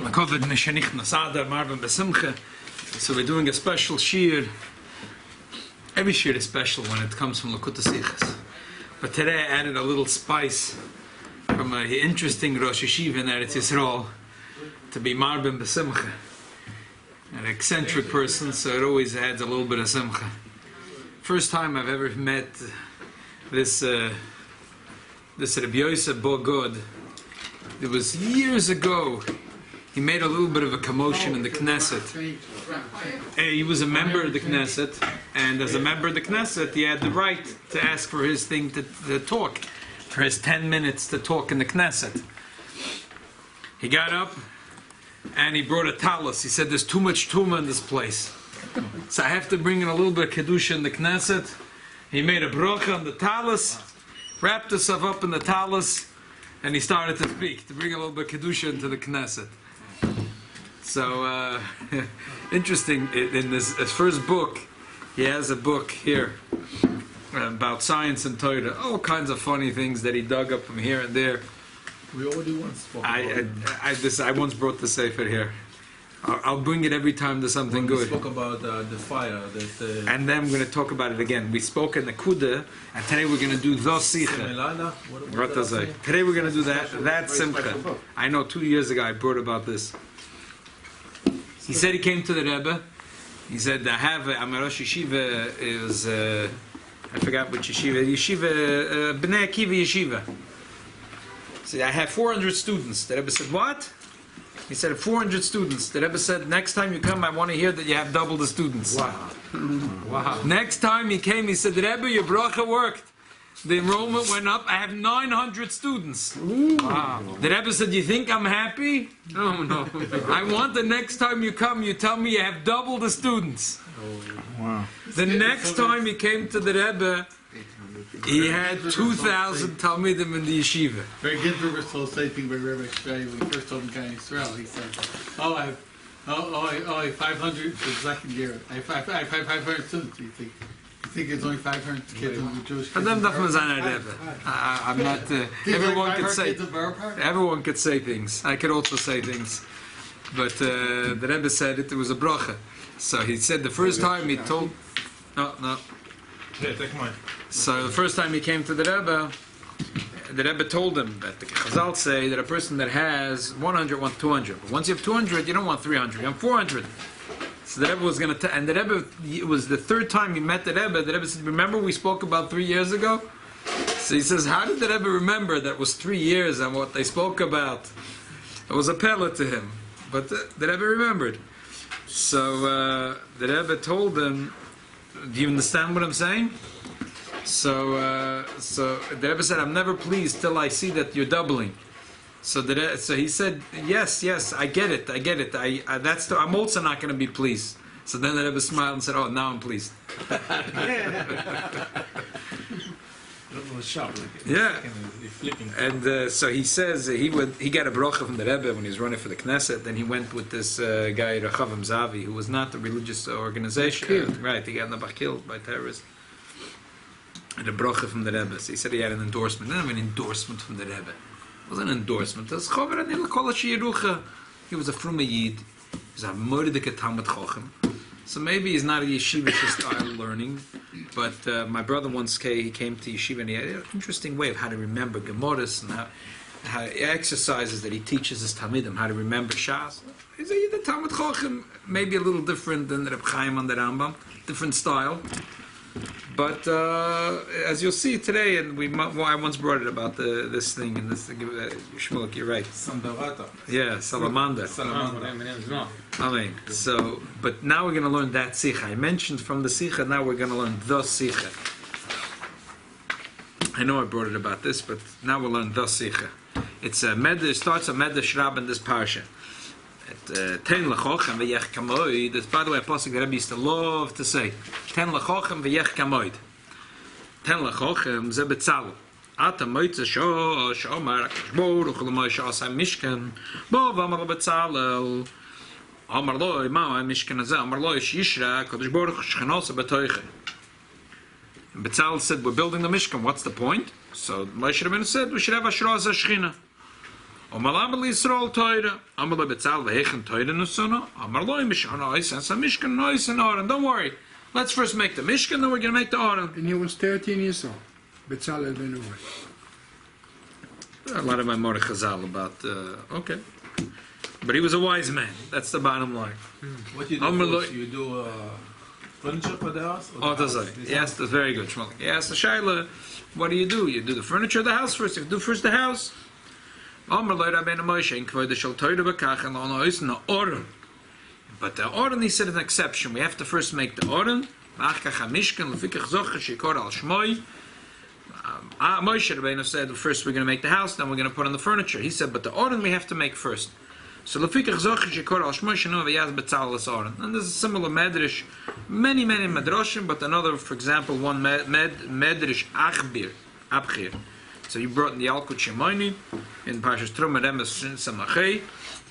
So we're doing a special shir. Every shir is special when it comes from lkuti sichos. But today I added a little spice from an interesting Rosh Yeshiva in Eretz Yisrael to be marbim b'simcha. An eccentric person, so it always adds a little bit of simcha. First time I've ever met this Rabbi Yochanan Marsov. It was years ago. He made a little bit of a commotion in the Knesset. He was a member of the Knesset, and as a member of the Knesset, he had the right to ask for his thing to talk, for his 10 minutes to talk in the Knesset. He got up, and he brought a talus. He said, there's too much tumah in this place, so I have to bring in a little bit of kedusha in the Knesset. He made a bracha on the talus, wrapped himself up in the talus, and he started to speak, to bring a little bit of kedusha into the Knesset. So, interesting, in his first book, he has a book here about science and Torah, all kinds of funny things that he dug up from here and there. We already once spoke about it. I once brought the sefer here. I'll bring it every time there's something good. We spoke about the fire. And then I'm going to talk about it again. We spoke in the lkuti, and today we're going to do the sicha. What does it? Today we're going to do that simcha. I know 2 years ago I brought about this. He said he came to the Rebbe. He said, I'm a Rosh Yeshiva, I forgot which yeshiva, Bnei Akiva Yeshiva. He said, I have 400 students. The Rebbe said, what? He said, 400 students. The Rebbe said, next time you come, I want to hear that you have double the students. Wow. Wow. Next time he came, he said, Rebbe, your bracha worked. The enrollment went up. I have 900 students. Wow. The Rebbe said, you think I'm happy? No. I want the next time you come, you tell me you have double the students. Wow. The next time he came to the Rebbe, he had 2,000 Talmidim in the yeshiva. Very good reversal thing by Rabbi Shai when he first told him Gan Yisrael. He said, I have 500 for the second year. I have 500 students. You think it's only 500 kids in the Jewish kids? I'm not. Everyone could say. Everyone could say things. I could also say things, but the Rebbe said it was a bracha. So he said the first time he told. No. Yeah, take mine. So the first time he came to the Rebbe told him that the Chazal say that a person that has 100 wants 200. But once you have 200, you don't want 300. You want 400. So the Rebbe was going to, and the Rebbe, it was the third time he met the Rebbe said, remember we spoke about 3 years ago? So he says, how did the Rebbe remember that was 3 years and what they spoke about? It was a pella to him. But the Rebbe remembered. So the Rebbe told him, do you understand what I'm saying? So the Rebbe said, I'm never pleased till I see that you're doubling. So he said, yes, I get it. I'm also not going to be pleased. So then the Rebbe smiled and said, oh, now I'm pleased. Yeah. And so he says he got a bracha from the Rebbe when he was running for the Knesset. Then he went with this guy Rechavam Zavi, who was not a religious organization. Right, he got killed by terrorists. And a bracha from the Rebbe. So he said he had an endorsement. He didn't have an endorsement from the Rebbe. It was an endorsement. He was a Frume Yid. He was a Mordecai Talmud Chochem. So maybe he's not a yeshivish style learning, but my brother once came to yeshiva and he had an interesting way of how to remember Gemaras and how exercises that he teaches his Talmidim, how to remember Shas. He's a Talmud Chochem, maybe a little different than Reb Chaim on the Rambam, different style. But as you'll see today, and I once brought it about this thing, and this Shmulik, you're right. Sandarata. Yeah, salamander. Amen. So, but now we're going to learn that sicha. I mentioned from the sicha, now we're going to learn the sicha. I know I brought it about this, but now we'll learn the sicha. It starts a medrash rab in this parsha. Ten lechochem v'yech kamoid. That's, by the way, a pasuk that Rebbe used to love to say. Ten lechochem v'yech kamoid. Ten lechochem ze betzal. Ata moitze shosh omar akashboruch l'moy shas ha-mishkan bo v'amar betzalel amar loi ma ha-mishkan hazeh amar loi shishra kadosh baruch shchenos ha-betoiche. Betzalel said, we're building the Mishkan. What's the point? So Moshe Rabbeinu said, we should have Ashra as a Shechina. Omalam Yisrael Torah. Amalei betzal vayakhel Torah nusana. Amalei mishana ois and mishkan ois and aron. Don't worry. Let's first make the mishkan, then we're going to make the aron. And he was 13 years old. Bezalel ben Uri. A lot of my Mordech Chazal about, okay. But he was a wise man. That's the bottom line. What you do first? You do furniture for the house? Or Oh, the that's house? right. Yes, that's very good, Shmuel. Yes, the Shaila, what do? You do the furniture of the house first. You do first the house. But the Oren, he said, an exception. We have to first make the Oren. Moshe Rabbeinu said, first we're going to make the house, then we're going to put on the furniture. He said, but the Oren we have to make first. So and there's a similar medrash, many medrashim, but another, for example, one medrash Abchir. So he brought in the lkuti in parshas Truma Remes Samachei,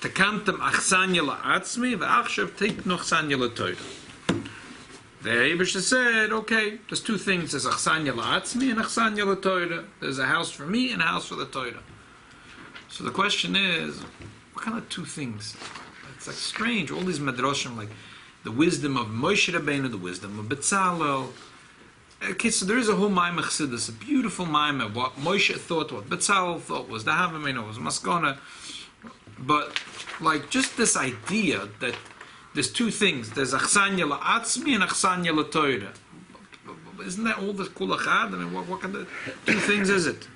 Tekantem achsanya la'atzmi v'achshav tiknu achsanya l'toira. The Eibusha said, okay, there's two things. There's achsanya la'atzmi and achsanya l'toira. There's a house for me and a house for the Torah. So the question is, what kind of two things? It's like strange. All these medrashim, like the wisdom of Moshe Rabbeinu, the wisdom of Betzalel. Okay, so there is a whole Maimah Chassidus, a beautiful Maimah, what Moshe thought, what Betzalel thought was, the Havamino was Maskona. But, like, just this idea that there's two things. There's achsanya la'atzmi and achsanya l'toira. Isn't that all the kulachad? I mean, what kind of two things is it?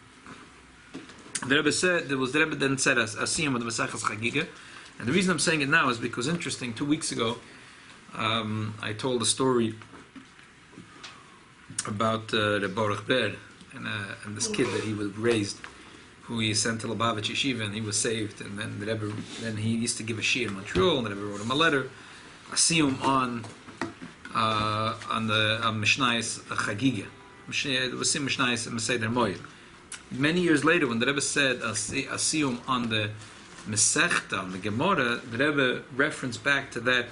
The Rebbe said, the Rebbe then said a siyum of the Masechas Chagiga. And the reason I'm saying it now is because, interesting, 2 weeks ago, I told a story about the Baruch Ber and this kid that he was raised, who he sent to Lubavitch Yeshiva, and he was saved. And then the Rebbe, then he used to give a shiur in Montreal, and the Rebbe wrote him a letter, a siyum on the Mishnayos Chagiga. It was Mishnayos Meseder Moed. Many years later, when the Rebbe said a siyum on the Masechta, on the Gemara, the Rebbe referenced back to that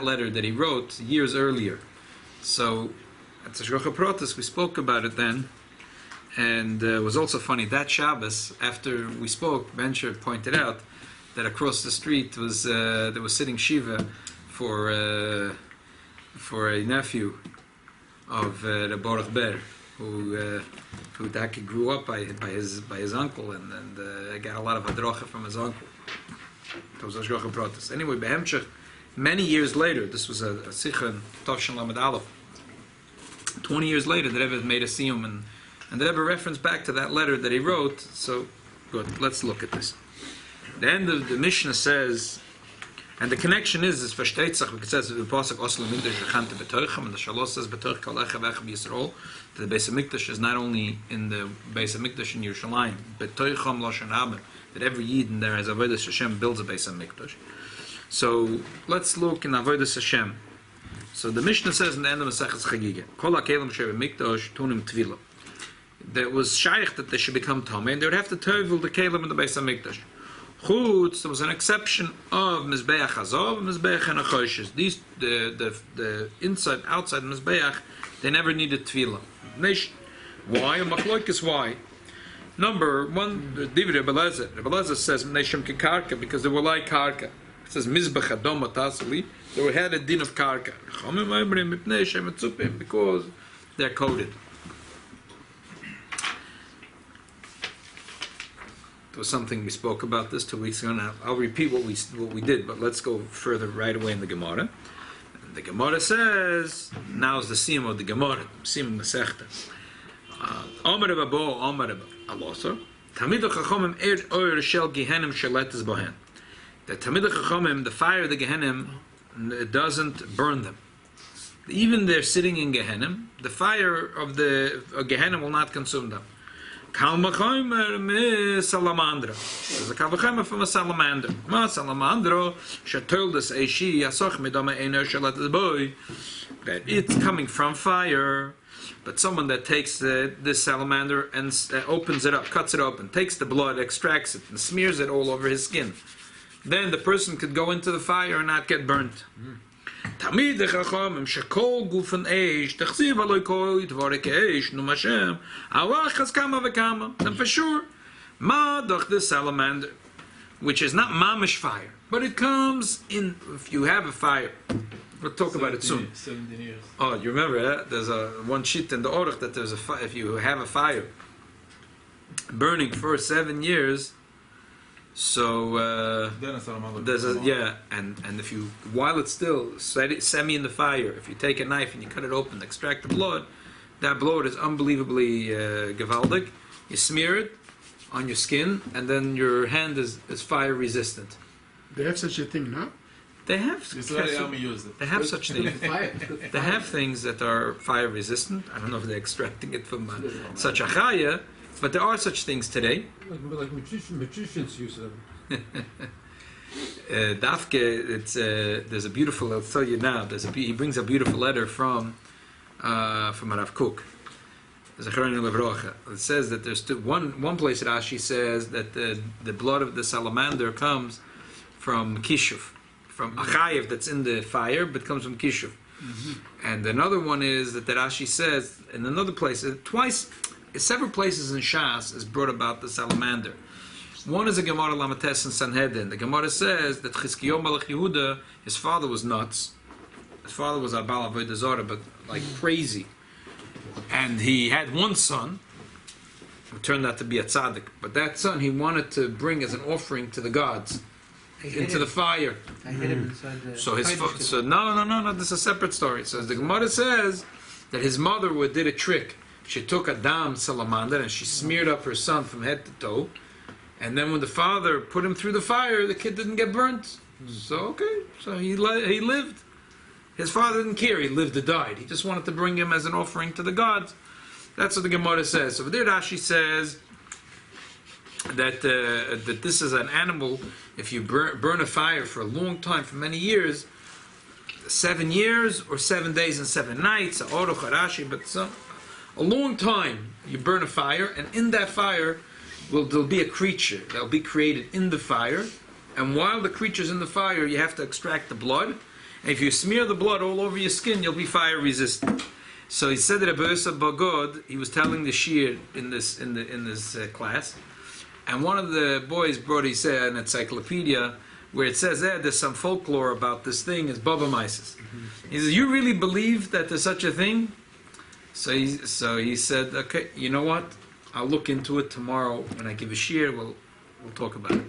letter that he wrote years earlier. So at the Shrocha Protas, we spoke about it then. And it was also funny, that Shabbos, after we spoke, Bencher pointed out that across the street was there was sitting Shiva for a nephew of the Baruch Ber, who Daki grew up by his uncle, and got a lot of hadrocha from his uncle. It was a Shrocha Protas. Anyway, Behemshech, many years later, this was a sicha in Tovshin Lamed Aleph. 20 years later, the Rebbe made a siyum, and the Rebbe referenced back to that letter that he wrote. So, good, let's look at this. The end of the Mishnah says, and the connection is versteht because it says the pasuk Oslo Mikdash V'chante B'toichem, and the Shalosh says B'toich Kalecha V'echem Yisrael. The Beis Hamikdash is not only in the Beis Hamikdash in Yerushalayim, B'toichem Lashon Haba, that every Yid in there as Avodas Hashem builds a Beis Hamikdash. So let's look in Avodas Hashem. So the Mishnah says in the end of Maseches Chagiga, Kol HaKelim Shei B'Mikdash Tunim Tvila. There was shaykh that they should become Tomei, and they would have to tevel the Kelim in the Beis HaMikdash. Chutz, there was an exception of Mizbeach Hazov and Mizbeach Hanachoshes. These, the inside, outside Mizbeach, they never needed Tvila. Why? Machloikis, why? Number one, the Divrei Rebbe Lezer. Rebbe Lezer says, Neshem Kekarka, because they were like Karka. It says, Mizbech Adom Atasali, they had a din of Karka. Because they're coded. Was something we spoke about this 2 weeks ago. Now I'll repeat what we did, but let's go further right away in the Gemara. The Gemara says, now is the siyum of the Gemara, siyum Masechta. Amar Babo, Amar Alosar, Tamid Chachamim Oyer Shel Gehenim Sheletes Bohen. The Tamid Chachamim, the fire of the Gehenim, it doesn't burn them. Even they're sitting in Gehenim, the fire of the Gehenim will not consume them. Kalmachomer me salamander. There's a kalmachomer from a salamander. Ma salamandro told us eishi yasoch midama einer shalat boy that it's coming from fire. But someone that takes this salamander and opens it up, cuts it open, takes the blood, extracts it, and smears it all over his skin, then the person could go into the fire and not get burnt. Tamid chachamim shekol gufen eish tachziv aloy kol yitvarek eish nu mashem awach has kama v'kama. And for sure, Ma'adach the salamander, which is not mamish fire, but it comes in if you have a fire. We'll talk about it soon. 17 years. Oh, you remember there's one sheet in the Orach that there's a if you have a fire burning for 7 years, so Then a salamander. there's and if you while it's still semi in the fire, if you take a knife and you cut it open, extract the blood, that blood is unbelievably gewaldig. You smear it on your skin, and then your hand is fire resistant. They have such a thing now? They have The Israeli army used it. they have such things. They have things that are fire resistant. I don't know if they're extracting it from such a chaya, but there are such things today. Like magicians use them. Dafke, it's there's a beautiful. I'll tell you now. He brings a beautiful letter from Rav Kook. It says that there's one place Rashi says that the blood of the salamander comes from kishuv, from a chayiv that's in the fire, but comes from kishuv. And another one is that the Rashi says in another place, several places in Shas is brought about the salamander. One is a Gemara Lamates in Sanhedrin. The Gemara says that Chizkiyahu Melech Yehuda, his father was nuts. His father was a Baal Avodah Zarah, but like crazy. And he had one son, who turned out to be a tzaddik. But that son he wanted to bring as an offering to the gods, into the fire. I hid him inside the So no, this is a separate story. So the Gemara says that his mother did a trick. She took a dam salamander and she smeared up her son from head to toe. And then when the father put him through the fire, the kid didn't get burnt. So he lived. His father didn't care. He lived or died. He just wanted to bring him as an offering to the gods. That's what the Gemara says. So there Rashi says that this is an animal. If you burn a fire for a long time, for many years, 7 years or 7 days and 7 nights, but a long time, you burn a fire, and in that fire, there'll be a creature that will be created in the fire, and while the creature's in the fire, you have to extract the blood, and if you smear the blood all over your skin, you'll be fire resistant. So he said that Rabbi Yosef Bagod, he was telling the shir in this class, and one of the boys brought, he said, an encyclopedia where it says there's some folklore about this thing, it's Baba Mises. He says, you really believe that there's such a thing? So he said, okay, you know what? I'll look into it tomorrow when I give a shir. We'll talk about it.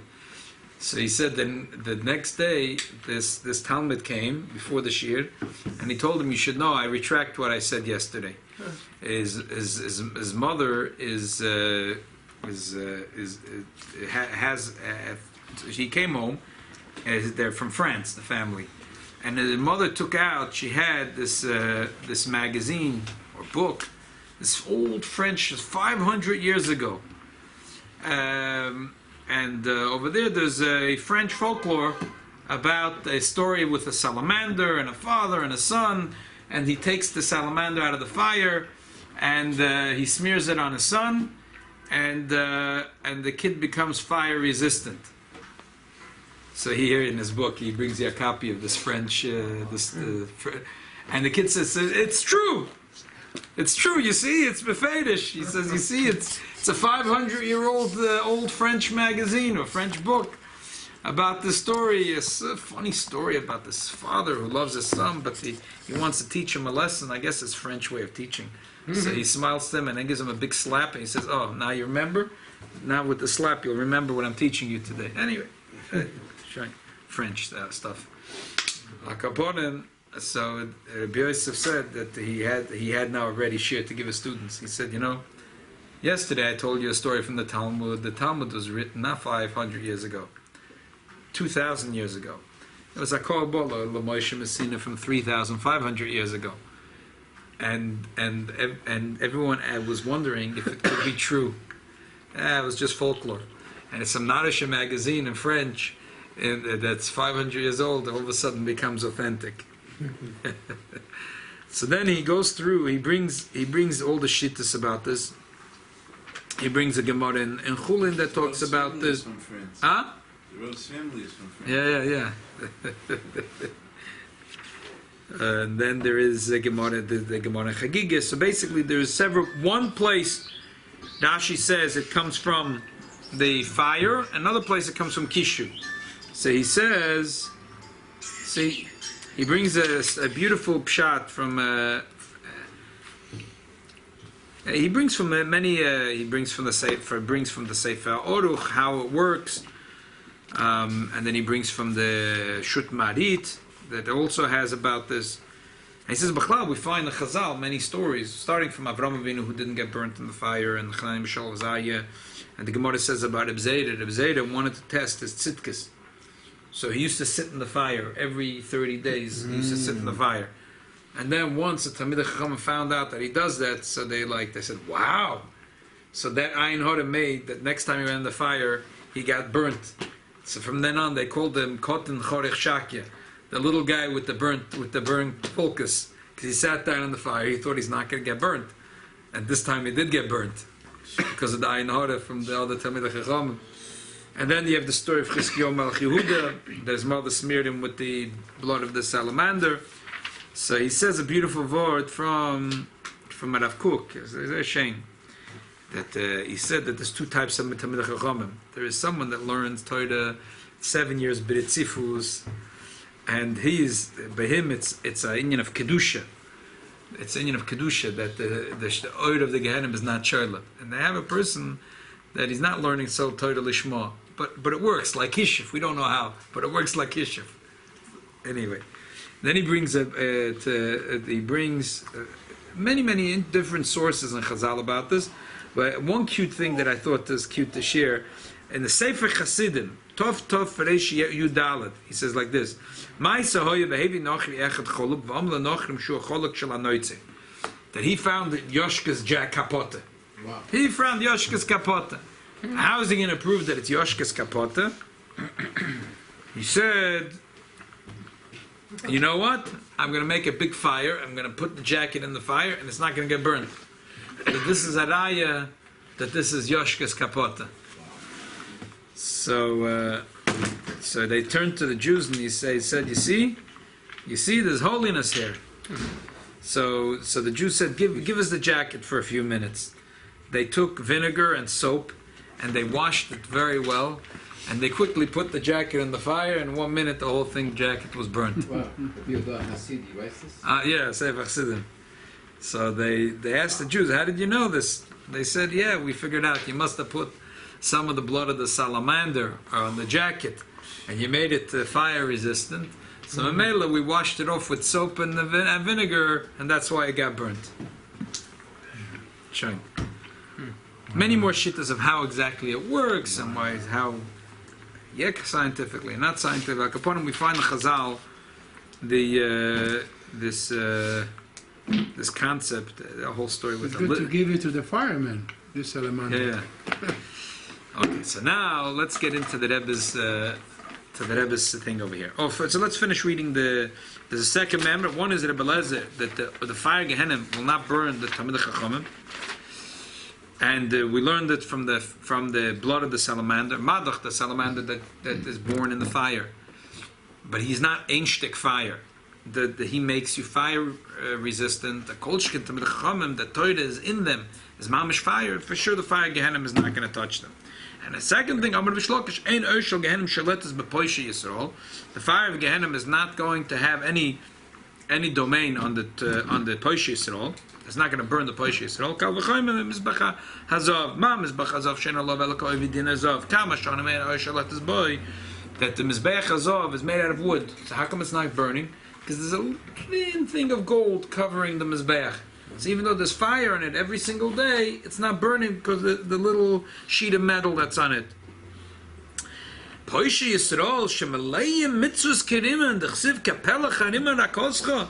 So he said, then the next day, this Talmud came before the shir, and he told him, you should know, I retract what I said yesterday. His mother he came home, they're from France, the family, and his mother took out, she had this magazine or book, this old French, 500 years ago, and over there's a French folklore about a story with a salamander and a father and a son, and he takes the salamander out of the fire and he smears it on his son, and the kid becomes fire resistant. So here in his book, he brings you a copy of this French, and the kid says, "It's true, it's true. You see, it's befedish." He says, "You see, it's a 500-year-old old French magazine or French book about this story. It's a funny story about this father who loves his son, but he wants to teach him a lesson. I guess it's French way of teaching." So he smiles to him and then gives him a big slap, and he says, "Oh, now you remember? Now with the slap, you'll remember what I'm teaching you today." Anyway, French stuff. So Rabbi Yosef said that he had now a ready shir to give his students. He said, yesterday I told you a story from the Talmud. The Talmud was written not 500 years ago, 2,000 years ago. It was a Kol Bola, L'Moshe Messina from 3,500 years ago. And everyone was wondering if it could be true. It was just folklore. And it's some Narisha magazine in French that's 500 years old, all of a sudden becomes authentic. So then he goes through, he brings all the shittas about this. He brings a Gemara in Chulin that talks about this. Huh? The Rose family is from France. Yeah. And then there is a Gemara, the Gemara Chagiga. So basically, there is one place. Rashi says it comes from the fire. Another place it comes from kishu. So he says, see, he brings a beautiful pshat from. He brings from many. He brings from the Sefer. Brings from the Sefer Oruch how it works, and then he brings from the Shut Marit that also has about this. And he says, "B'chlal, we find in Chazal many stories, starting from Avram Avinu who didn't get burnt in the fire, and Chanan Mishal Zayah, and the Gemara says about Reb Zayda. Reb Zayda wanted to test his tzidkes, so he used to sit in the fire every 30 days. He used to sit in the fire." And then once the Talmidei Chacham found out that he does that, so they said, "Wow!" So that Ayin Hora made that next time he ran in the fire, he got burnt. So from then on, they called him Kotin Chorech Shakya, the little guy with the burnt polkas, because he sat down in the fire. He thought he's not going to get burnt, and this time he did get burnt because of the Ayin Hora from the other Talmidei Chacham. And then you have the story of Chizkiyahu Melech Yehuda, that his mother smeared him with the blood of the salamander. So he says a beautiful word from Rav Kook. It's a shame that he said that there's two types of Talmidei Chachamim. There is someone that learns Torah 7 years b'ritzifus, and by him it's an inyan of kedusha. It's an inyan of kedusha that the oil of the Gehenim is not sharla. And they have a person that he's not learning so Torah lishma, but it works like Kishif. We don't know how, but it works like Kishif. Anyway. Then he brings many different sources in Chazal about this. But one cute thing that I thought is cute to share in the Sefer Chasidim, Tov Reish Yudalet, he says like this: that he found Yoshka's jack kapota. Wow. He found Yoshka's kapota. How is he going to prove that it's Yoshka's kapota? He said, "You know what? I'm going to make a big fire. I'm going to put the jacket in the fire, and it's not going to get burned. But this is a raya that this is Yoshka's kapota." So they turned to the Jews and he said, "You see, there's holiness here." So the Jews said, "Give us the jacket for a few minutes." They took vinegar and soap, and they washed it very well. And they quickly put the jacket in the fire, and 1 minute the whole jacket was burnt. Wow. Hasid, you write this? Yeah, Sefer Chassidim. So they asked the Jews, "How did you know this?" They said, "Yeah, we figured out. You must have put some of the blood of the salamander on the jacket, and you made it fire resistant. So in Mela, we washed it off with soap and vinegar, and that's why it got burnt." Showing many more shittas of how exactly it works and how. Scientifically, not scientifically. Like upon him, we find in Chazal this concept, the whole story with It's good to give it to the firemen, this salamander. Yeah. Okay, so now let's get into the Rebbe's thing over here. So let's finish reading there's a second commandment. One is Rebbe Lezer, that the fire Gehenim will not burn the Talmidei Chachamim. And we learned it from the blood of the salamander, Madach, the salamander that is born in the fire. But he's not einshtik fire. He makes you fire resistant. The kolshkin Talmidei Chachamim, the Torah is in them, is mamish fire. For sure, the fire Gehenim is not going to touch them. And the second thing, Amar Bishlokish, ein oishel Gehenim shaletas bepoishi Yisrael. The fire of Gehenim is not going to have any domain on the poishi Yisrael. It's not going to burn the Parshios Yisrael. Kal v'choyim mizbecha hazov. Ma mizbecha hazov she'ena lo velko evidin hazov. Kama shana me'er oishalat is boy. That the mizbech hazov is made out of wood. So how come it's not burning? Because there's a thin thing of gold covering the mizbech. So even though there's fire in it every single day, it's not burning because the little sheet of metal that's on it. Parshios Yisrael she'melayim mitzvus kerimen dechsiv kapela charimen rakoscha.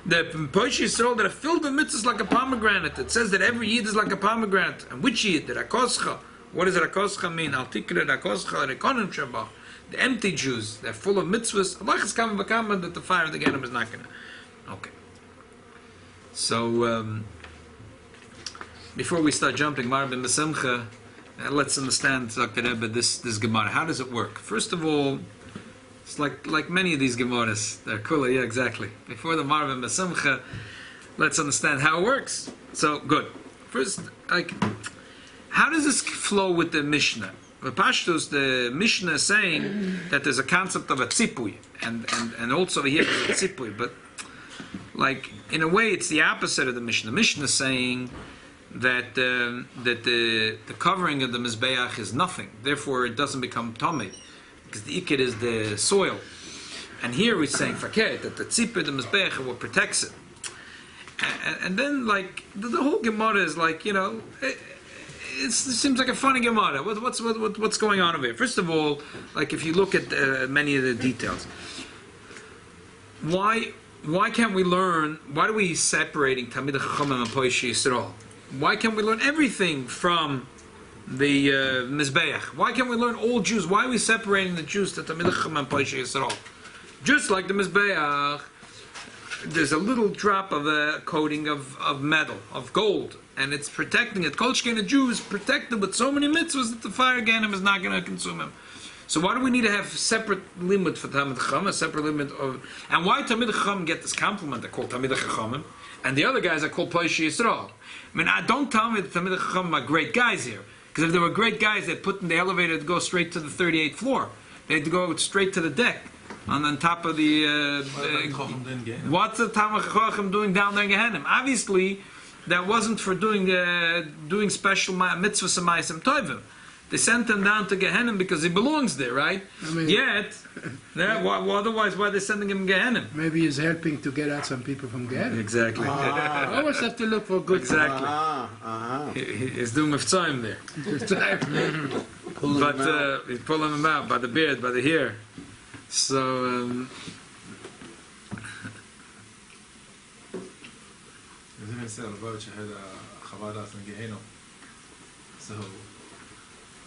The Parshios Yisrael that are filled with mitzvahs like a pomegranate. It says that every yid is like a pomegranate. And which yid? The Rakoscha. What does Rakoscha mean? Al tikre Rakoscha rekonim shabach. The empty Jews. They're full of mitzvahs. Allah is coming v'kama that the fire of the Gehenim is not going to. Okay. So before we start jumping, Marvin Mesimcha, let's understand, Dr. Rebbe, this Gemara. How does it work? First of all, it's like many of these Gemaras. They're cooler, yeah, exactly. Before the Marvin Mesimcha, let's understand how it works. So, good. First, how does this flow with the Mishnah? The parshios, the Mishnah is saying that there's a concept of a tzipui, and also here there's a tzipui, but like in a way it's the opposite of the Mishnah. The Mishnah is saying that the covering of the mizbeach is nothing, therefore it doesn't become tummy, because the ikid is the soil. And here we're saying faket, that the tzipur, the mizbeach, what protects it. And then like the whole Gemara is like, you know, it seems like a funny Gemara. What's going on over here? First of all, like if you look at many of the details, why can't we learn? Why are we separating Talmidei Chachamim and parshios at all? Why can't we learn everything from the Mizbeach? Why can't we learn all Jews? Why are we separating the Jews to Talmidei Chachamim and parshios at all? Just like the Mizbeach, there's a little drop of a coating of metal, of gold, and it's protecting it. Kol shkein, a Jew is protected with so many mitzvahs that the fire again is not going to consume him. So why do we need to have separate limit for Talmidei Chachamim, a separate limit of... And why Talmidei Chachamim get this compliment? They're called Talmidei Chachamim, and the other guys are called parshios at all. I mean, don't tell me that Talmidei Chachamim are great guys here, because if they were great guys, they'd put in the elevator to go straight to the 38th floor. They'd go straight to the deck. On top of the... what's the Talmidei Chachamim doing down there in Gehenna? Obviously, that wasn't for doing special mitzvahs and ma'asim tovim. They sent him down to Gehenna because he belongs there, right? I mean, Yet, otherwise, why are they sending him to Gehenna? maybe he's helping to get out some people from Gehenna. Exactly. Always have to look for good. Exactly. He's doing miftzayim there. But he's pulling him out by the beard, by the hair. So... Even said about you had a chavadas in Gehenna. So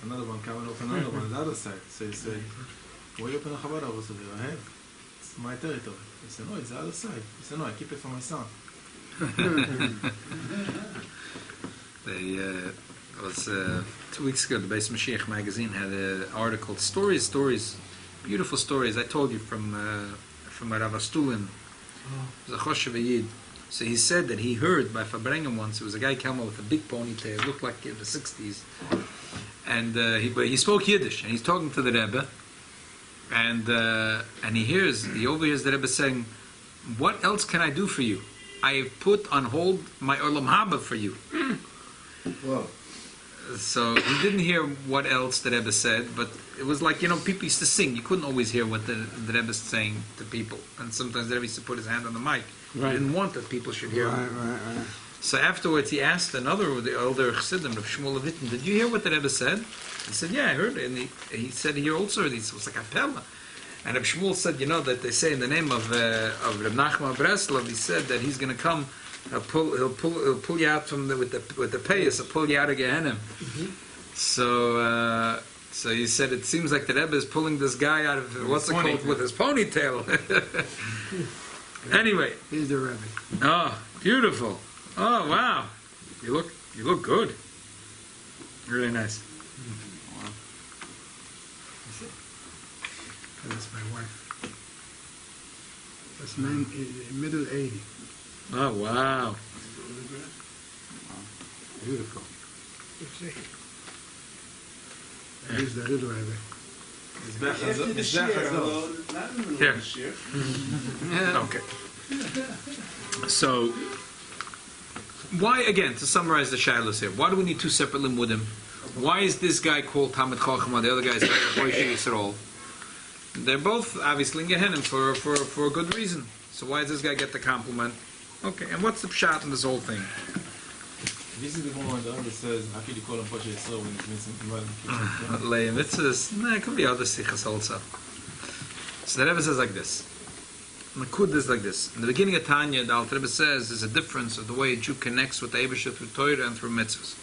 another one coming off another one on the other side. So he said, why you open a chavada? I said, I have. It's my territory. He said, no, it's the other side. He said, no, I keep it for my son. It was 2 weeks ago, the Beis Mashiach magazine had an article, stories, beautiful stories. I told you from Rav Stulin, it was a Choshev Yid. So he said that he heard by Fabrengen once, it was a guy came out with a big ponytail, looked like in the 60s, and he spoke Yiddish, and he's talking to the Rebbe, and he overhears the Rebbe saying, "What else can I do for you? I have put on hold my Olam Haba for you." Whoa. So he didn't hear what else the Rebbe said, but it was like, you know, people used to sing. You couldn't always hear what the Rebbe is saying to people, and sometimes the Rebbe used to put his hand on the mic. Right. He didn't want that people should hear him. Right. So afterwards he asked another of the elder Chassidim, Rav Shmuel Levittin, "Did you hear what the Rebbe said?" He said, "Yeah, I heard it." And he said he also heard it. It was like a pella. And Rav Shmuel said, you know, that they say in the name of Reb Nachman Breslov, he said that he's going to come, he'll pull you out from with the payas, he'll pull you out of Gehenna. Mm-hmm. So he said, it seems like the Rebbe is pulling this guy out of what's it called, with his ponytail. Anyway, He's the Rebbe. oh, beautiful. Oh, wow. You look good. Really nice. Wow. That's my wife. That's middle 80. Oh, wow. Beautiful. He's the little Rebbe. Here. Okay. So, why, again, to summarize the shilos here, why do we need two separate limudim? Why is this guy called Talmid Chacham while the other guy is called parshios at all? They're both obviously in Gehenna for a good reason. So why does this guy get the compliment? Okay, and what's the pshat in this whole thing? This is the one that says, how could you call him parshios when it means inviting Lei mitzvahs. No, it could be other sichos also. So the Rebbe says like this. Lkuti is like this. In the beginning of Tanya, the Alter Rebbe says there's a difference of the way a Jew connects with the Eibusher through Torah and through mitzvahs.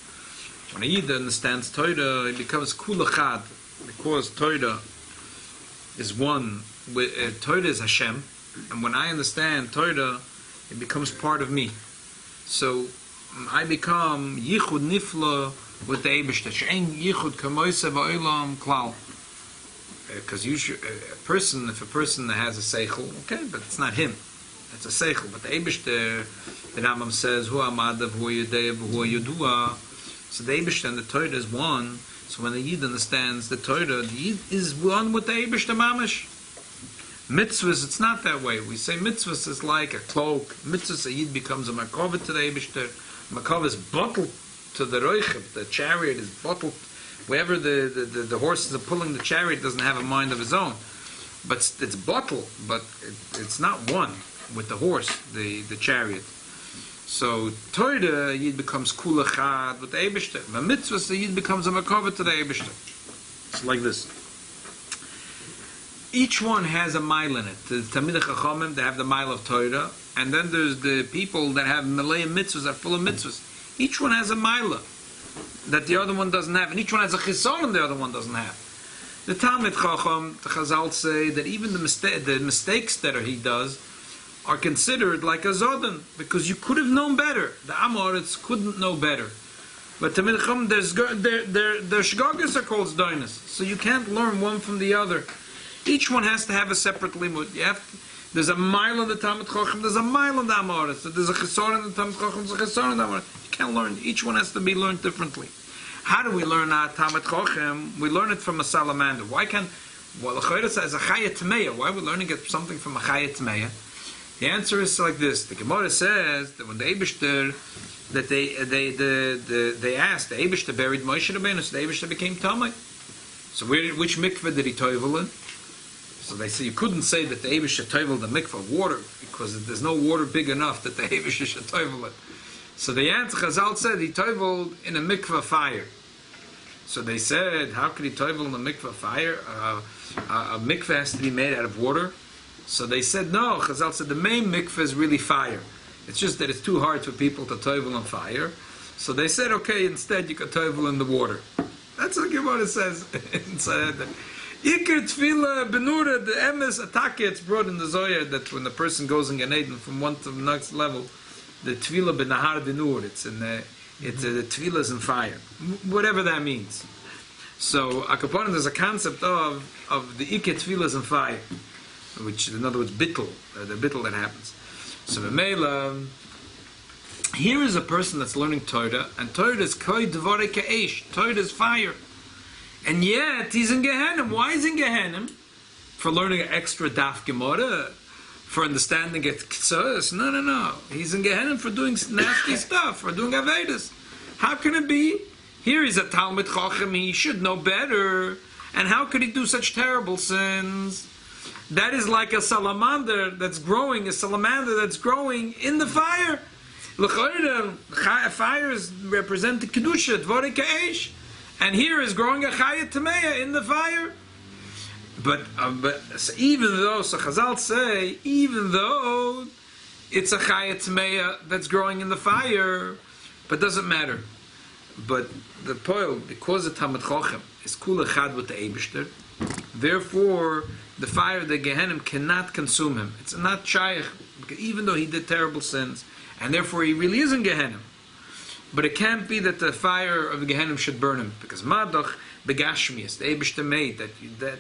When a Yid understands Torah, it becomes kula chad, because Torah is one. Torah is Hashem, and when I understand Torah, it becomes part of me. So I become yichud nifla with the Eibusher. She'ein yichud kamoisa va'olam klal. Because if a person has a seichel, okay, but it's not him. It's a seichel. But the Eibusher, the Rambam says, Hu amadav, hu yadev, hu yudua. So the Eibusher and the Torah is one. So when the Yid understands the Torah, the Yid is one with the Eibishter Mamish. Mitzvahs, it's not that way. We say mitzvahs is like a cloak. Mitzvahs, a Yid becomes a makova to the Eibishter. Makova is bottled to the roichim. The chariot is bottled. Wherever the horses are pulling the chariot doesn't have a mind of his own. But it's bottled, but it's not one with the horse, the chariot. So Torah, Yid becomes kulachad with the Eibishter. The mitzvahs, the Yid becomes a makova to the Eibishter. It's like this. Each one has a mile in it. The Talmidei Chachamim, they have the mile of Torah, and then there's the people that have Malay mitzvahs, are full of mitzvahs. Each one has a mile that the other one doesn't have, and each one has a chisonim the other one doesn't have. The Talmid Chacham, the Chazal say that even the mistakes that he does are considered like a Zodan, because you could have known better. The Amoritz couldn't know better. But Talmid Chacham, their shgagas are called Zdoinus, so you can't learn one from the other. Each one has to have a separate limud. There's a mile in the Talmid Chacham, there's a mile in the Amoritz. There's a chesor in the Talmid Chacham, there's a chesor in the Amoritz. You can't learn. Each one has to be learned differently. How do we learn our Talmid Chacham? We learn it from a salamander. Why can't? Well, the Chayra says a chaya tmeya. Why are we learning it something from a chaya tmeya? The answer is like this. The Gemara says that when the Eibishter, that they asked, the Eibishter buried Moshe Rabbeinu, so the Eibishter became Tamei. So which mikveh did he toivel in? So they say you couldn't say that the Eibishter toiveled the mikveh of water, because there's no water big enough that the Eibishter should toivel it. So the answer, Chazal said, he toiveled in a mikveh fire. So they said, how could he toivel in a mikveh fire? A mikveh has to be made out of water. So they said, no. Chazal said, the main mikveh is really fire. It's just that it's too hard for people to toivel on fire. So they said, okay, instead you could toivel in the water. That's what Gemara says. Iker tefillah benura, the emes atake, it's brought in the Zohar that when the person goes in Gan Eden from one to the next level, the tefillah benahar denur, it's the tefillah is in fire, whatever that means. So akaponim, there's a concept of the iker tefillah is in fire, which in other words bittul, the bittul that happens. So Mela, here is a person that's learning Torah, and Torah is koi dvorei ka'esh, Torah is fire. And yet, he's in Gehenna. Why is he in Gehenna? For learning an extra daf Gemara? For understanding it sichos? No. He's in Gehenna for doing nasty stuff, for doing Avedas. How can it be? Here he's a Talmid Chacham, he should know better. And how could he do such terrible sins? That is like a salamander that's growing in the fire. Fires represent the Kedusha, Dvorei Ka'esh. And here is growing a chaya tameya in the fire. But so even though, so Chazal say, even though it's a chaya tameya that's growing in the fire, but doesn't matter. But the poil, because the Talmid Chacham is kula chad with the Eibishter, therefore the fire of the Gehenna cannot consume him. It's not shaykh, even though he did terrible sins, and therefore he really is in Gehenna. But it can't be that the fire of the Gehenna should burn him, because Madach begashmias, the Eibishter made that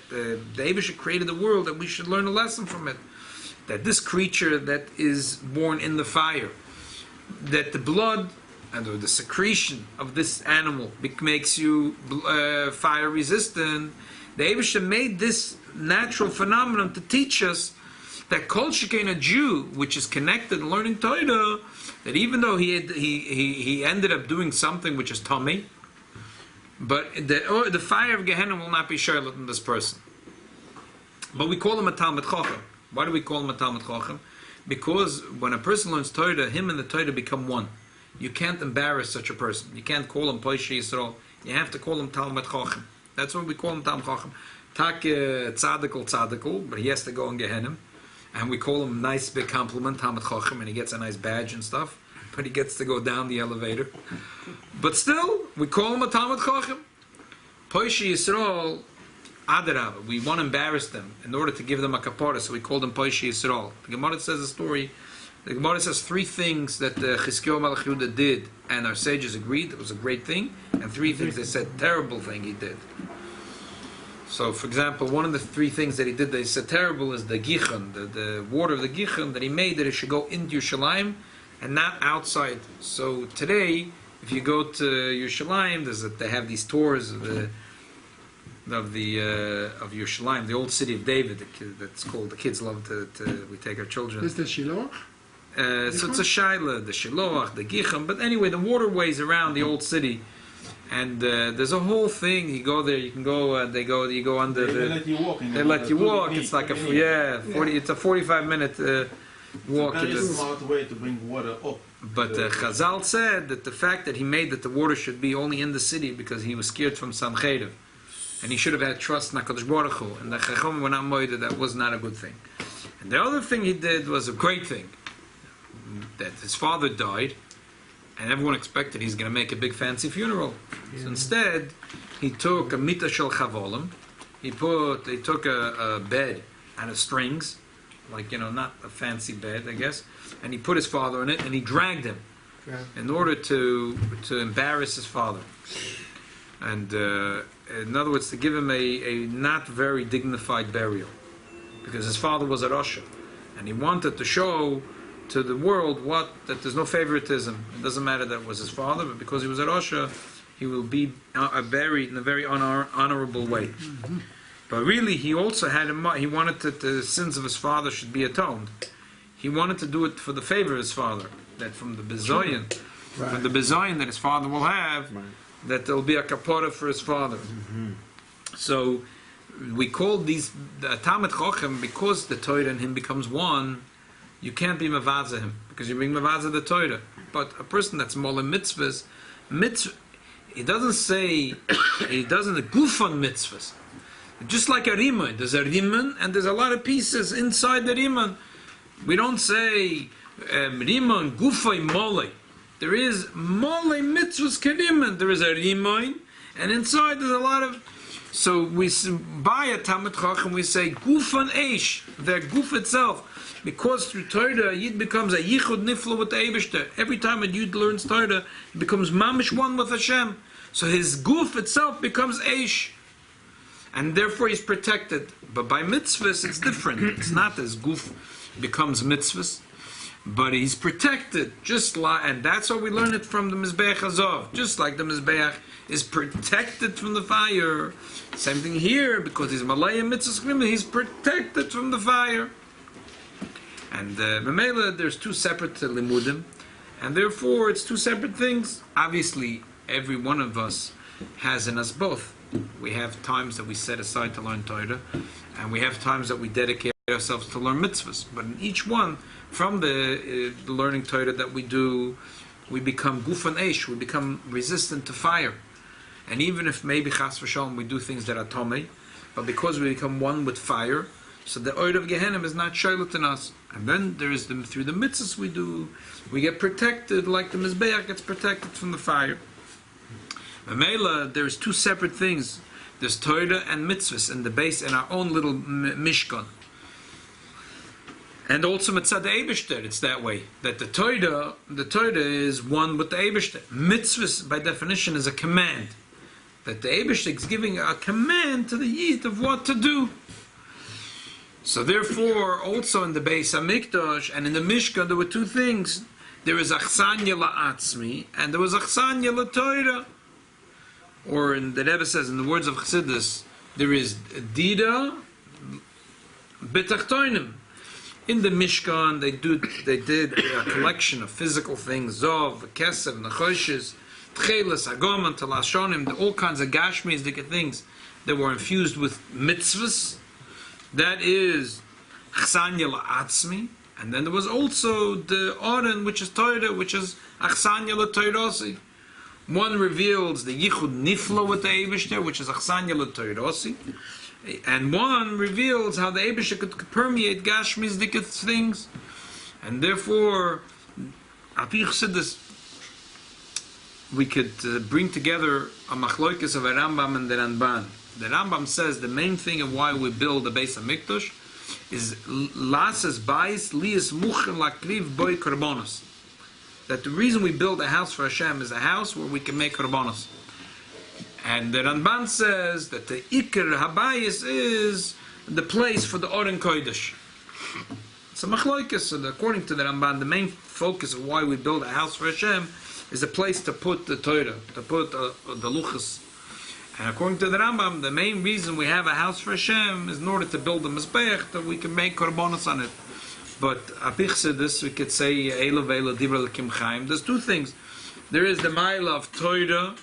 the Eibishter created the world, and we should learn a lesson from it. That this creature that is born in the fire, that the blood and or the secretion of this animal makes you fire resistant. The Eibishter made this natural phenomenon to teach us that Kol Shekain, a Jew, which is connected and learning Torah, that even though he ended up doing something which is tummy, but the fire of Gehenna will not be shaylat in this person. But we call him a Talmid Chacham. Why do we call him a Talmid Chacham? Because when a person learns Torah, him and the Torah become one. You can't embarrass such a person. You can't call him Poishi Yisrael. You have to call him Talmid Chacham. That's what we call him Talmid Chacham. Tak tzadikal, but he has to go in Gehenna. And we call him nice big compliment, Talmid Chacham, and he gets a nice badge and stuff. But he gets to go down the elevator. But still, we call him a Talmid Chacham. Poishi Yisrael, Adarab, we want to embarrass them in order to give them a kapara, so we call them Poishi Yisrael. The Gemara says a story. The Gemara says three things that Chizkiyahu Melech Yehuda did, and our sages agreed it was a great thing, and three things they said terrible thing he did. So, for example, one of the three things that he did that he said terrible is the gichon, the water of the gichon that he made, that it should go into Yerushalayim and not outside. So today, if you go to Yerushalayim, they have these tours of Yerushalayim, the old city of David. That's called. The kids love to. We take our children. Is the Shiloh? So it's a Shaila, the Shiloach, the Gicham. But anyway, the waterways around the old city, and there's a whole thing. You go there, you can go. You go under. They let you walk. They let you walk. It's like a 40. It's a 45-minute walk. Very smart way to bring water up. But Chazal said that the fact that he made that the water should be only in the city because he was scared from Sancheriv, and he should have had trust in HaKadosh Baruch Hu, and the Chacham were not moided, that was not a good thing. And the other thing he did was a great thing, that his father died, and everyone expected he's going to make a big fancy funeral. So instead, he took a mita shel chavolim, he took a bed out of strings, like, not a fancy bed, I guess, and he put his father in it, and he dragged him in order to embarrass his father. And in other words, to give him a not very dignified burial, because his father was a Rasha, and he wanted to show to the world that there's no favoritism. It doesn't matter that it was his father, but because he was a Rasha, he will be buried in a very honorable way. Mm-hmm. But really, he also had in mind, he wanted that the sins of his father should be atoned. He wanted to do it for the favor of his father, that from the bezoyan, from the bezoyan that his father will have, that there will be a kapara for his father. Mm-hmm. So we call these the Talmid Chochem, because the Torah and him becomes one. You can't be mavaza him because you bring mavaza the Torah. But a person that's mola mitzvahs, he doesn't say he doesn't goof on mitzvahs. Just like a riman, there's a riman and there's a lot of pieces inside the riman. We don't say riman gufay mole. There is mole mitzvahs keriman. There is a riman, and inside there's a lot of. So we buy a Talmid Chacham, we say gufan eish, the goof itself, because through Torah Yid becomes a yichud nifla with the Eibishter. Every time a Yid learns Torah, he becomes mamish one with Hashem. So his goof itself becomes eish, and therefore he's protected. But by mitzvahs, it's different. It's not as goof becomes mitzvahs, but he's protected. And that's how we learn it from the Mizbeach Hazov. Just like the Mizbeach is protected from the fire. Same thing here, because he's Malaya Mitzvah, he's protected from the fire. And Memela, there's two separate limudim, and therefore it's two separate things. Obviously, every one of us has in us both. We have times that we set aside to learn Torah, and we have times that we dedicate ourselves to learn mitzvahs. But in each one, from the learning Torah that we do, we become gufan eish, we become resistant to fire. And even if maybe chas v'shalom we do things that are tomei, but because we become one with fire, so the oil of Gehenna is not shaylut in us. And then there is through the mitzvahs we do, we get protected like the Mizbeach gets protected from the fire. Mamela, there's two separate things. There's Torah and mitzvahs in the base, in our own little mishkan. And also mitzvah the Eibishter, it's that way. That the Torah is one with the Eibishter. Mitzvahs, by definition, is a command. That the Eibishter is giving a command to the Yid of what to do. So therefore, also in the Beis HaMikdash and in the Mishkan, there were two things. There is achsanya la'atzmi, and there was achsanya la'Torah. Or in the Rebbe says, in the words of Chassidus, there is dida betachtoinim. In the Mishkan, they did a collection of physical things: zov, kesev, nechoshes, tchelas, agomon, talashonim, all kinds of gashmizdike things that were infused with mitzvahs. That is achsanya la'atzmi. And then there was also the Oren, which is Torah, which is achsanya la'Toirosi. One reveals the yichud nifla with the Eibishter, which is achsanya la'Toirosi. And one reveals how the Eibishter could permeate gashmizdike things. And therefore, Apich said this, we could bring together a machloikis of a Rambam and the Ramban. The Rambam says the main thing of why we build the Beis HaMikdash is lasas bais lias muchen lakriv boy korbanos. That the reason we build a house for Hashem is a house where we can make korbanos. And the Ramban says that the Iker Habayis is the place for the Oren Kodesh. It's a machloikis, and according to the Ramban, the main focus of why we build a house for Hashem is a place to put the Torah, to put the luchas. And according to the Rambam, the main reason we have a house for Hashem is in order to build a mizbeach that we can make korbanos on it. But apichsedus, we could say Eila Veila Dibra L'Kim Chaim. There's two things. There is the Maila of Torah,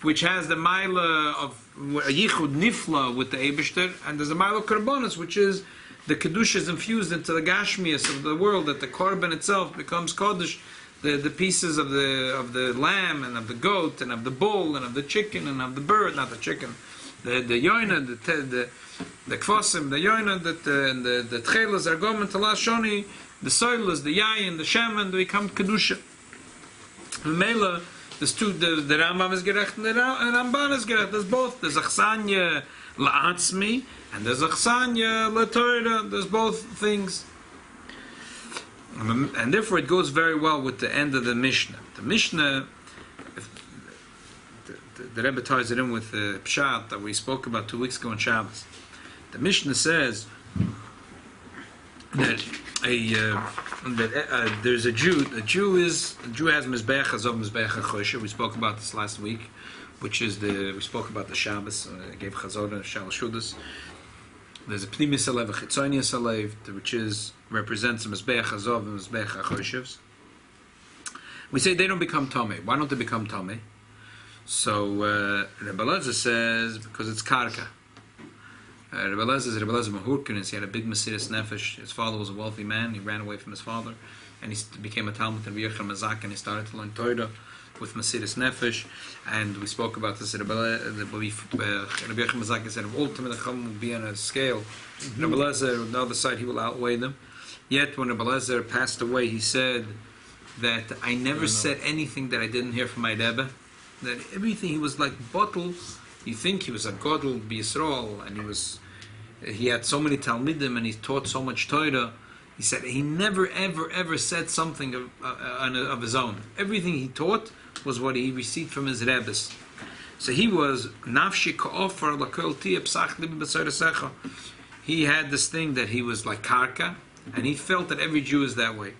which has the Maila of a Yichud Nifla with the Eibishter, and there's the Maila of Korbanos, which is the Kedusha is infused into the Gashmias of the world, that the Korban itself becomes Kodesh. The pieces of the lamb and of the goat and of the bull and of the chicken and of the bird, not the chicken, the yoina, the kvasim, the yoina, the tchelas are going to Lashoni, the soilas, the yayin, the shaman, they become kedusha. Mela, there's two. The Rambam is gerecht and the Ramban is gerecht. There's both. There's achsanya la'atzmi and there's achsanya la'torah. There's both things. And therefore it goes very well with the end of the Mishnah. The Mishnah, the Rebbe ties it in with the Pshat that we spoke about 2 weeks ago on Shabbos. The Mishnah says that there's a Jew. A Jew has Mizbeach Hazov, Mizbeach HaChosher. We spoke about this last week, which is we spoke about the Shabbos. I gave Chazor Shal Shudas. There's a Pnimis Alev, a Chitzonius Alev, which represents a Mizbeach Hazov and Mizbeach HaChoshevs. We say they don't become Tomei. Why don't they become Tomei? So Rebbe Lezer says because it's Karka. Rebbe Lezer is Rebbe Lezer Mahurkinis. He had a big Mesiris Nefesh. His father was a wealthy man. He ran away from his father, and he became a Talmud in Rabbi Yochanan Marsov, and he started to learn Torah with Mesiris Nefesh. And we spoke about this. Rabbi Yochanan Marsov said, if all Talmid Chacham will be on a scale, Rebbe Lezer, on the other side, he will outweigh them. Yet when Rebbe Lezer passed away, he said that I never said anything that I didn't hear from my Rebbe. That everything, he was like bottle. You think he was a Godel B'Yisrael, and he had so many Talmidim, and he taught so much Torah. He said he never, ever, ever said something of his own. Everything he taught was what he received from his Rebbes. So he was nafshi ka'ofar lkuti psach libi b'tzarasecha. He had this thing that he was like karka, and he felt that every Jew is that way.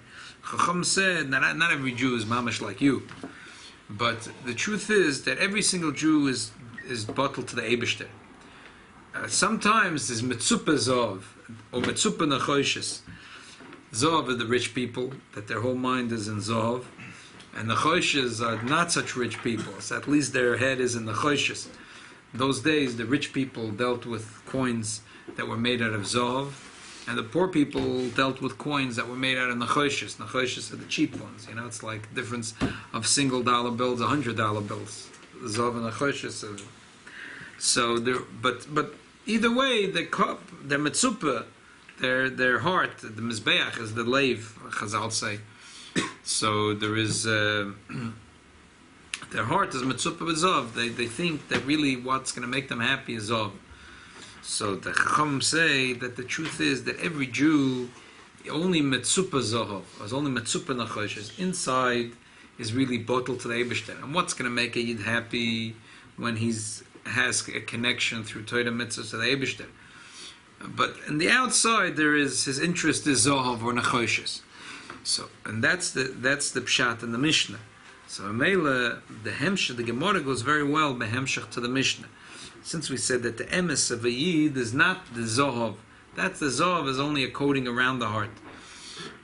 Chacham said, not every Jew is mamash like you, but the truth is that every single Jew is bottled to the Eibishter. Sometimes there's mitzupa zov or mitzupa nachoshes. Zov are the rich people, that their whole mind is in Zov, and the Choshes are not such rich people, so at least their head is in the Choshes. In those days, the rich people dealt with coins that were made out of Zov, and the poor people dealt with coins that were made out of Nachoshes. Nachoshes are the cheap ones, it's like the difference of single dollar bills, $100 bills. Zov and Nachoshes. So, but either way, the Metzupa, their heart, the Mizbeach is the Leiv, Chazal say. So there is, their heart is Metzupa B'Zov. They think that really what's going to make them happy is Zov. So the Chacham say that the truth is that every Jew, only Metzupa Zov, is only Metzupa Nachoshes. Inside is really bottled to the Eibishter. And what's going to make a Yid happy when has a connection through Torah Mitzvah to the Eibishter? But in the outside, his interest is Zohav or Nachoshes. So, and that's the Pshat in the Mishnah. So, Mela, the Hemshech, the Gemara goes very well by Hemshech to the Mishnah. Since we said that the emes of a Yid is not the Zohav, that's the Zohav is only a coating around the heart.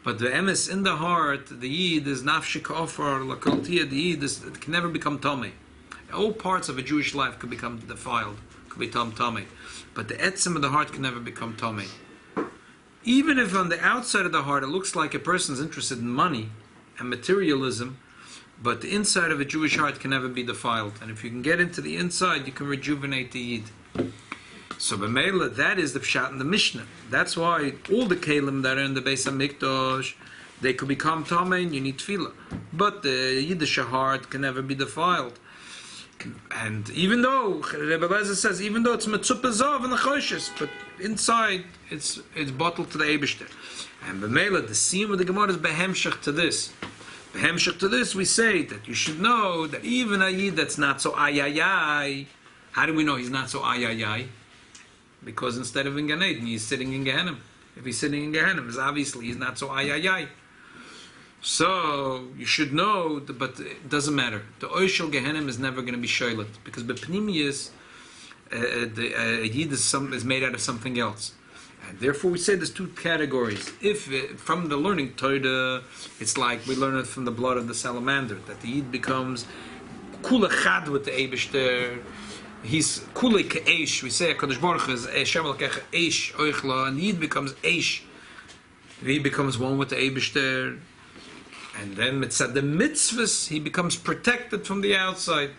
But the emes in the heart, the Yid is nafshi ka'ofar lkuti. The Yid can never become Tomei. All parts of a Jewish life could become defiled, could become Tomei. But the etzim of the heart can never become Tomei. Even if on the outside of the heart it looks like a person's interested in money and materialism, but the inside of a Jewish heart can never be defiled. And if you can get into the inside, you can rejuvenate the Yid. So b'meila, that is the pshat in the Mishnah. That's why all the kelim that are in the Beis HaMikdash, they could become Tomei and you need tefillah. But the Yiddish heart can never be defiled. And even though Rebbe Lezer says, even though it's Metzupa Zov and the Choshes, but inside it's bottled to the Eibishter. And b'meila, the siyum of the Gemara is behemshech to this. Behemshech to this, we say that you should know that even a Yid that's not so ayayay, how do we know he's not so ayayay? Because instead of in Gan Eden, he's sitting in Gehenna. If he's sitting in Gehenna, it's obviously he's not so ayayay. So you should know, but it doesn't matter. The Oishel Gehenim is never going to be shoylet, because Bepnimius, a yid is made out of something else. And therefore, we say there's two categories. If from the learning Torah, it's like we learn it from the blood of the salamander, that the yid becomes kula chad with the Eibishter. He's kula ke'esh. We say HaKadosh Baruch Hu is Hashem Elkecha Eish Oichla, and the yid becomes Eish. He becomes one with the Eibishter, and then mitzad the mitzvahs, he becomes protected from the outside.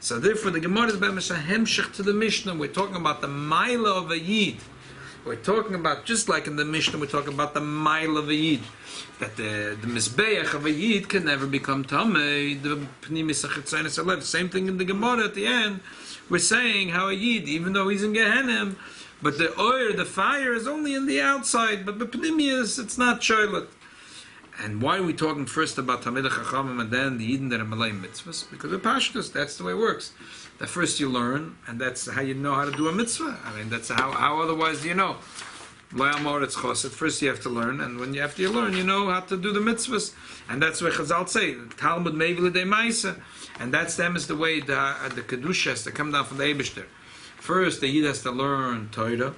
So therefore, the Gemara is be'emes hemshech to the Mishnah. We're talking about the mila of a yid. We're talking about, just like in the Mishnah, we're talking about the mile of a yid. That the mizbeach of a yid can never become tamei. The pnimis achitzaynis alev. Same thing in the Gemara at the end. We're saying how a yid, even though he's in Gehenim, but the oil, the fire, is only in the outside. But the pnimius, it's not shoylet. And why are we talking first about Talmidei Chachamim and then the Yidden that are Malay mitzvahs? Because of parshas, that's the way it works. That first you learn, and that's how you know how to do a mitzvah. I mean, that's how otherwise do you know? At first you have to learn, and after you learn, you know how to do the mitzvahs. And that's what Chazal say, Talmud Mevi L'Dei Ma'aseh. And that's them is the way the Kedusha has to come down from the Eibishter. First, the Yid has to learn Torah,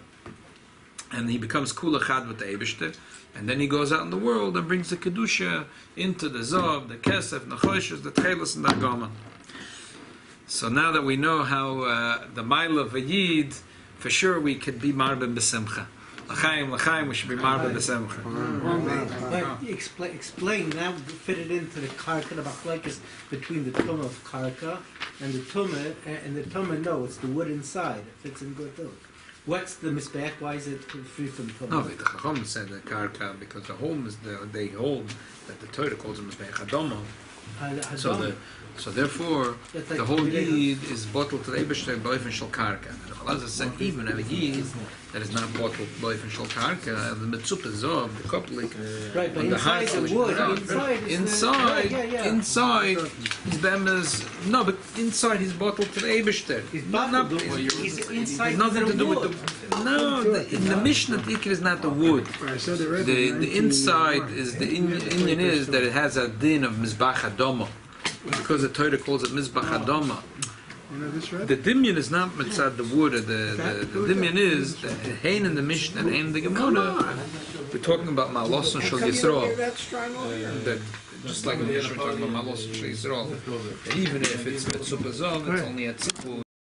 and he becomes Kula Chad with the Eibishter. And then he goes out in the world and brings the Kedusha into the Zav, the Kesef, the Choshes, the Tchelis, and the Agama. So now that we know how the mile of a Yid, for sure we could be Marbin B'Simcha. L'chaim, we should be Marbin B'Simcha. But explain, now fit it into the karka, the machlekes between the tumah of karka and the tumah, no, it's the wood inside. It fits in good too. What's the misbeach? Why is it free from tumah? No, the Chacham said the karka because the home is they hold that the Torah calls it misbeach Adama. So therefore, the whole yid is bottled to the Eibishter b'ofen shel karka. As I said, even a yid that is not bottled b'ofen shel karka, the mitzvah zov, the koplik, right, but inside the wood, inside, his bem is no, but inside he's bottled to the Eibishter. He's inside. Nothing to do with the in the Mishnah, the ikir is not the wood. The inside is the Indian is that it has a din of mizbach adama. Because the Torah calls it Mizbach Adama. The Dimyan is not mitzad the wood. The Dimyan is the Hein in the Mishnah and Hein in the Gemara. We're talking about Malos and Shal Yisrael. That just like in the Mishnah we're talking about Malos and Shal Yisrael. Even if it's Mitzvah Zov, it's only a tzipur.